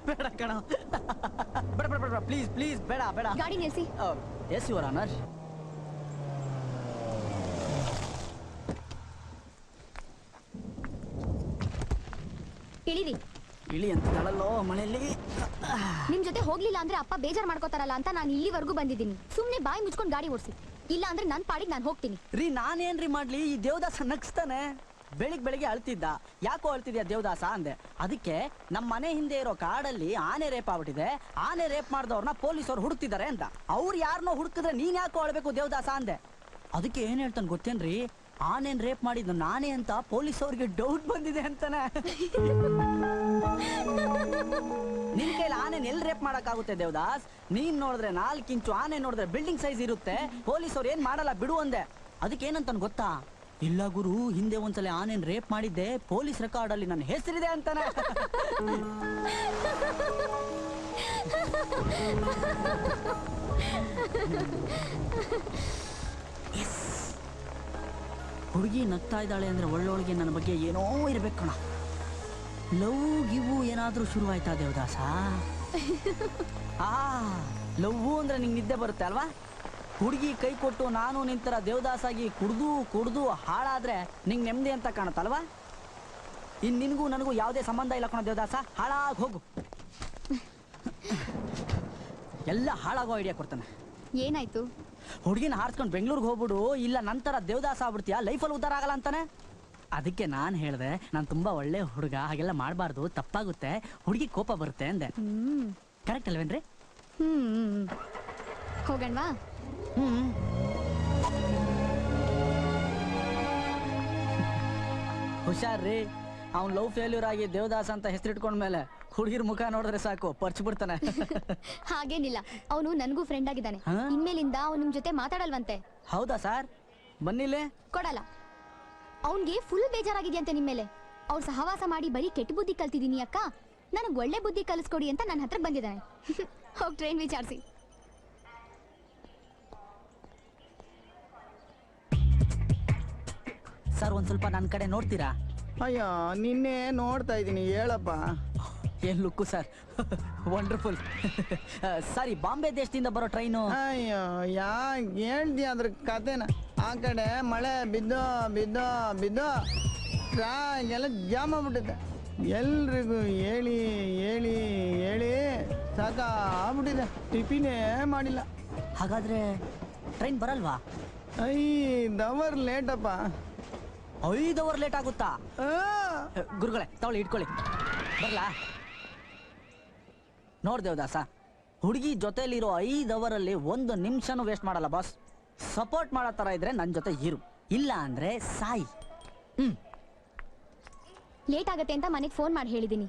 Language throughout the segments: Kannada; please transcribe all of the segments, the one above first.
ಬೇಡ ಕಣ, ಬೇಡ ಬೇಡ ಬೇಡ, ಪ್ಲೀಸ್ ಪ್ಲೀಸ್ ಬೇಡ ಬೇಡ. ಗಾಡಿ ನಿಲ್ಸಿ. Yes your honour. ಇಳಿರಿ. ಇಳಿ ಅಂತಿದ್ದಾಳಲ್ಲೋ ಮಳೆಯಲ್ಲಿ. ನಿಮ್ ಜೊತೆ ಹೋಗ್ಲಿಲ್ಲ ಅಂದ್ರೆ ಅಪ್ಪ ಬೇಜಾರ್ ಮಾಡ್ಕೋತಾರಲ್ಲ ಅಂತ ನಾನು ಇಲ್ಲಿವರೆಗೂ ಬಂದಿದ್ದೀನಿ. ಸುಮ್ನೆ ಬಾಯಿ ಮುಚ್ಕೊಂಡು ಗಾಡಿ ಓಡಿಸಿ, ಇಲ್ಲ ಅಂದ್ರೆ ನನ್ ಪಾಡಿಗೆ ನಾನು ಹೋಗ್ತೀನಿ. ರೀ ನಾನೇನ್ರಿ ಮಾಡ್ಲಿ? ಈ ದೇವದಾಸ ನಗ್ಸ್ತಾನೆ. ಬೆಳಿಗ್ಗೆ ಅಳ್ತಿದ್ದ. ಯಾಕೋ ಅಳ್ತಿದ್ಯಾ ದೇವದಾಸ ಅಂದೆ. ಅದಕ್ಕೆ ನಮ್ಮ ಮನೆ ಹಿಂದೆ ಇರೋ ಕಾಡಲ್ಲಿ ಆನೆ ರೇಪ್ ಆಗ್ಬಿಟ್ಟಿದೆ, ಆನೆ ರೇಪ್ ಮಾಡಿದವ್ರನ್ನ ಪೊಲೀಸವ್ರು ಹುಡುಕ್ತಿದ್ದಾರೆ ಅಂತ. ಅವ್ರು ಯಾರನ್ನೋ ಹುಡುಕಿದ್ರೆ ನೀನ್ ಯಾಕೋ ಅಳ್ಬೇಕು ದೇವದಾಸ ಅಂದೆ. ಅದಕ್ಕೆ ಏನ್ ಹೇಳ್ತಾನೆ ಗೊತ್ತೇನ್ರಿ, ಆನೆನ್ ರೇಪ್ ಮಾಡಿದ್ದು ನಾನೇ ಅಂತ ಪೊಲೀಸ್ ಅವ್ರಿಗೆ ಡೌಟ್ ಬಂದಿದೆ ಅಂತಾನೆ. ನಿನ್ ಕೈಲಿ ಆನೆನ್ ಎಲ್ಲಿ ರೇಪ್ ಮಾಡಕ್ಕಾಗುತ್ತೆ ದೇವದಾಸ್? ನೀನ್ ನೋಡಿದ್ರೆ 4 ಇಂಚು, ಆನೆ ನೋಡಿದ್ರೆ ಬಿಲ್ಡಿಂಗ್ ಸೈಜ್ ಇರುತ್ತೆ. ಪೊಲೀಸ್ ಅವ್ರು ಏನ್ ಮಾಡಲ್ಲ ಬಿಡು ಅಂದೆ. ಅದಕ್ಕೆ ಏನಂತಾನೆ ಗೊತ್ತಾ, ಇಲ್ಲ ಗುರು, ಹಿಂದೆ ಒಂದ್ಸಲ ಆನೆನ್ ರೇಪ್ ಮಾಡಿದ್ದೆ, ಪೊಲೀಸ್ ರೆಕಾರ್ಡ್ ಅಲ್ಲಿ ನನ್ನ ಹೆಸರಿದೆ ಅಂತಾನೆ. ಹುಡುಗಿ ನಗ್ತಾ ಇದ್ದಾಳೆ ಅಂದ್ರೆ ಒಳ್ಳೊಳಗೆ ನನ್ನ ಬಗ್ಗೆ ಏನೋ ಇರ್ಬೇಕು ಕಣ. ಲವ್ ಗಿವು ಏನಾದ್ರೂ ಶುರುವಾಯ್ತಾ ದೇವದಾಸ? ಲವ್ ಅಂದ್ರೆ ನಿಂಗೆ ನಿದ್ದೆ ಬರುತ್ತೆ ಅಲ್ವಾ? ಹುಡುಗಿ ಕೈ ಕೊಟ್ಟು ನಾನು ನಿಂತರ ದೇವದಾಸಾಗಿ ಕುಡ್ದು ಹಾಳಾದ್ರೆ ನಿಂಗೆ ನೆಮ್ಮದಿ ಅಂತ ಕಾಣುತ್ತಲ್ವಾ? ಇನ್ ನಿನಗೂ ನನಗೂ ಯಾವುದೇ ಸಂಬಂಧ ಇಲ್ಲ ಕಣ ದೇವದಾಸ, ಹಾಳಾಗಿ ಹೋಗು. ಎಲ್ಲ ಹಾಳಾಗೋ ಐಡಿಯಾ ಕೊಡ್ತಾನೆ. ಏನಾಯ್ತು? ಹುಡುಗಿನ ಹಾರಿಸ್ಕೊಂಡು ಬೆಂಗಳೂರಿಗೆ ಹೋಗ್ಬಿಡು, ಇಲ್ಲ ನಂತರ ದೇವದಾಸ ಆಗ್ಬಿಡ್ತೀಯ, ಲೈಫಲ್ಲಿ ಉದ್ದಾರ ಆಗಲ್ಲ ಅಂತಾನೆ. ಅದಕ್ಕೆ ನಾನು ಹೇಳಿದೆ, ನಾನು ತುಂಬಾ ಒಳ್ಳೆ ಹುಡುಗ, ಹಾಗೆಲ್ಲ ಮಾಡಬಾರ್ದು, ತಪ್ಪಾಗುತ್ತೆ, ಹುಡುಗಿ ಕೋಪ ಬರುತ್ತೆ ಅಂದೆ. ಕರೆಕ್ಟ್ ಅಲ್ವೇನ್ರಿ? ಹೋಗಣ್ವಾ? ಹುಷಾರ್ರಿ, ಅವ್ನು ಲವ್ ಫೇಲ್ಯೂರ್ ಆಗಿ ದೇವದಾಸ ಅಂತ ಹೆಸರಿಟ್ಕೊಂಡ್ಮೇಲೆ ಹುಡುಗಿರ್ ಮುಖ ನೋಡಿದ್ರೆ ಸಾಕು ಪರ್ಚ್ ಬಿಡ್ತಾನೆ. ಹಾಗೇನಿಲ್ಲ, ಅವನು ನನಗೂ ಫ್ರೆಂಡ್ ಆಗಿದ್ದಾನೆ. ಇನ್ಮೇಲಿಂದ ಅವ್ನು ನಿಮ್ ಜೊತೆ ಮಾತಾಡಲ್ವಂತೆ. ಹೌದಾ ಸರ್? ಬನ್ನಿಲ್ಲೇ. ಕೊಡಲ್ಲ. ಅವನ್ಗೆ ಫುಲ್ ಬೇಜಾರಾಗಿದ್ಯಂತೆ ನಿಮ್ಮೇಲೆ. ಅವ್ರು ಸಹವಾಸ ಮಾಡಿ ಬರೀ ಕೆಟ್ಟ ಬುದ್ಧಿ ಕಲ್ತಿದೀನಿ ಅಕ್ಕ, ನನಗ್ ಒಳ್ಳೆ ಬುದ್ಧಿ ಕಲಿಸ್ಕೊಡಿ ಅಂತ ನನ್ನ ಹತ್ರ ಬಂದಿದ್ದಾನೆ. ಹೋಗಿ ಟ್ರೈನ್ ವಿಚಾರಿಸಿ. ಸರ್ ಒಂದ್ ಸ್ವಲ್ಪ ನನ್ನ ಕಡೆ ನೋಡ್ತೀರಾ? ಅಯ್ಯೋ ನಿನ್ನೆ ನೋಡ್ತಾ ಇದ್ದೀನಿ, ಹೇಳಪ್ಪ. ಏನ್ ಲುಕ್ಕು ಸರ್, ವಂಡರ್ಫುಲ್. ಸಾರಿ, ಬಾಂಬೆ ದೇಶದಿಂದ ಬರೋ ಟ್ರೈನು. ಅಯ್ಯೋ ಯಾಕೆ ಹೇಳ್ದಿ ಅದ್ರ ಕತೆನ? ಆ ಕಡೆ ಮಳೆ ಬಿದ್ದೋ ಬಿದ್ದೋ ಬಿದ್ದೋ ಎಲ್ಲ ಜಾಮ್ ಆಗ್ಬಿಟ್ಟಿದೆ. ಎಲ್ರಿಗೂ ಹೇಳಿ ಹೇಳಿ ಹೇಳಿ ಸಾಕಾಗ್ಬಿಟ್ಟಿದೆ, ಟಿಫಿನೇ ಮಾಡಿಲ್ಲ. ಹಾಗಾದ್ರೆ ಟ್ರೈನ್ ಬರಲ್ವಾ? 5 ಅವರ್ ಲೇಟಪ್ಪ. 5 ಅವರ್ ಲೇಟ್ ಆಗುತ್ತಾ? ಗುರುಗಳೇ ತಗೊಳ್ಳಿ, ಇಟ್ಕೊಳ್ಳಿ. ಬರ್ಲಾ? ನೋಡ್ದೇವದಾಸ, ಹುಡುಗಿ ಜೊತೆಲಿರೋ 5 ಅವರಲ್ಲಿ 1 ನಿಮಿಷನೂ ವೇಸ್ಟ್ ಮಾಡಲ್ಲ ಬಾಸ್. ಸಪೋರ್ಟ್ ಮಾಡೋ ತರ ಇದ್ರೆ ನನ್ನ ಜೊತೆ ಇರು, ಇಲ್ಲ ಅಂದ್ರೆ ಸಾಯಿ. ಲೇಟ್ ಆಗತ್ತೆ ಅಂತ ಮನೆಗೆ ಫೋನ್ ಮಾಡಿ ಹೇಳಿದೀನಿ.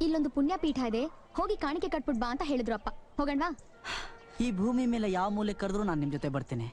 ಇಲ್ಲೊಂದು ಪುಣ್ಯ ಪೀಠ ಇದೆ, ಹೋಗಿ ಕಾಣಿಕೆ ಕಟ್ಬಿಟ್ ಬಾ ಅಂತ ಹೇಳಿದ್ರು ಅಪ್ಪ. ಹೋಗಣ್ವಾ? ಈ ಭೂಮಿ ಮೇಲೆ ಯಾವ ಮೂಲೆ ಕರೆದ್ರು ನಾನು ನಿಮ್ ಜೊತೆ ಬರ್ತೀನಿ.